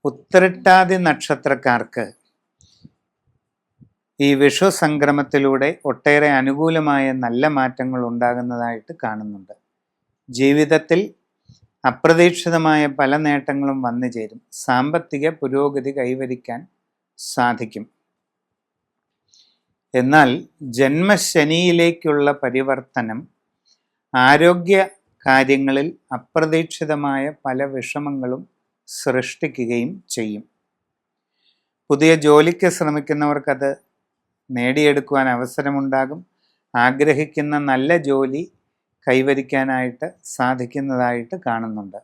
ഉത്രട്ടാതി നക്ഷത്രക്കാർക്ക് ഈ വിഷു സംക്രമത്തിലൂടെ ഒട്ടേറെ അനുകൂലമായ നല്ല മാറ്റങ്ങൾ ഉണ്ടാകുന്നതായിട്ട് കാണുന്നുണ്ട്. ജീവിതത്തിൽ അപ്രതീക്ഷിതമായ പല നേട്ടങ്ങളും വന്നു ചേരും. സാമ്പത്തിക പുരോഗതി കൈവരിക്കാൻ സാധിക്കും. എന്നാൽ ജന്മശനിയിലേക്കുള്ള പരിവർത്തനം ആരോഗ്യ കാര്യങ്ങളിൽ അപ്രതീക്ഷിതമായ പല വിഷമങ്ങളും സൃഷ്ടിക്കുകയും ചെയ്യും. പുതിയ ജോലിക്ക് ശ്രമിക്കുന്നവർക്കത് നേടിയെടുക്കുവാൻ അവസരമുണ്ടാകും. ആഗ്രഹിക്കുന്ന നല്ല ജോലി കൈവരിക്കാനായിട്ട് സാധിക്കുന്നതായിട്ട് കാണുന്നുണ്ട്.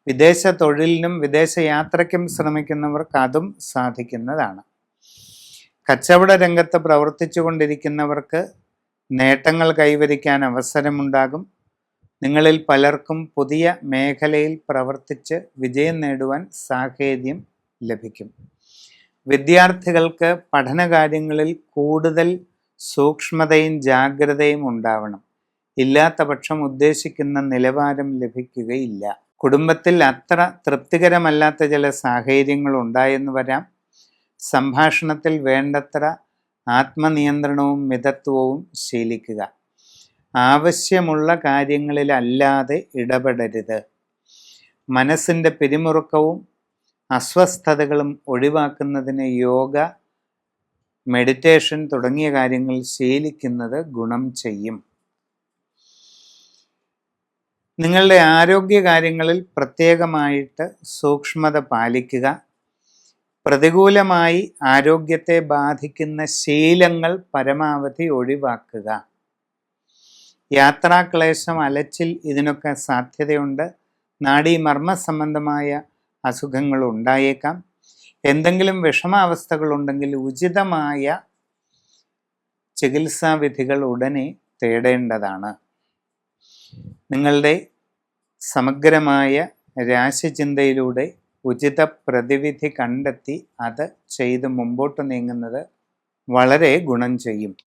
വിദേശ തൊഴിലിനും വിദേശ യാത്രയ്ക്കും ശ്രമിക്കുന്നവർക്ക് അതും സാധിക്കുന്നതാണ്. കച്ചവട രംഗത്ത് പ്രവർത്തിച്ചു കൊണ്ടിരിക്കുന്നവർക്ക് നേട്ടങ്ങൾ കൈവരിക്കാൻ അവസരമുണ്ടാകും. നിങ്ങളിൽ പലർക്കും പുതിയ മേഖലയിൽ പ്രവർത്തിച്ച് വിജയം നേടുവാൻ സാഹചര്യം ലഭിക്കും. വിദ്യാർത്ഥികൾക്ക് പഠനകാര്യങ്ങളിൽ കൂടുതൽ സൂക്ഷ്മതയും ജാഗ്രതയും ഉണ്ടാവണം. ഇല്ലാത്ത പക്ഷം ഉദ്ദേശിക്കുന്ന നിലവാരം ലഭിക്കുകയില്ല. കുടുംബത്തിൽ അത്ര തൃപ്തികരമല്ലാത്ത ചില സാഹചര്യങ്ങൾ ഉണ്ടായെന്ന് വരാം. സംഭാഷണത്തിൽ വേണ്ടത്ര ആത്മനിയന്ത്രണവും മിതത്വവും ശീലിക്കുക. ആവശ്യമുള്ള കാര്യങ്ങളിലല്ലാതെ ഇടപെടരുത്. മനസ്സിൻ്റെ പിരിമുറുക്കവും അസ്വസ്ഥതകളും ഒഴിവാക്കുന്നതിന് യോഗ, മെഡിറ്റേഷൻ തുടങ്ങിയ കാര്യങ്ങൾ ശീലിക്കുന്നത് ഗുണം ചെയ്യും. നിങ്ങളുടെ ആരോഗ്യ കാര്യങ്ങളിൽ പ്രത്യേകമായിട്ട് സൂക്ഷ്മത പാലിക്കുക. പ്രതികൂലമായി ആരോഗ്യത്തെ ബാധിക്കുന്ന ശീലങ്ങൾ പരമാവധി ഒഴിവാക്കുക. യാത്രാക്ലേശം, അലച്ചിൽ ഇതിനൊക്കെ സാധ്യതയുണ്ട്. നാഡീമർമ്മ സംബന്ധമായ അസുഖങ്ങൾ ഉണ്ടായേക്കാം. എന്തെങ്കിലും വിഷമാവസ്ഥകളുണ്ടെങ്കിൽ ഉചിതമായ ചികിത്സാവിധികൾ ഉടനെ തേടേണ്ടതാണ്. നിങ്ങളുടെ സമഗ്രമായ രാശിചിന്തയിലൂടെ ഉചിത പ്രതിവിധി കണ്ടെത്തി അത് ചെയ്ത് മുമ്പോട്ട് നീങ്ങുന്നത് വളരെ ഗുണം ചെയ്യും.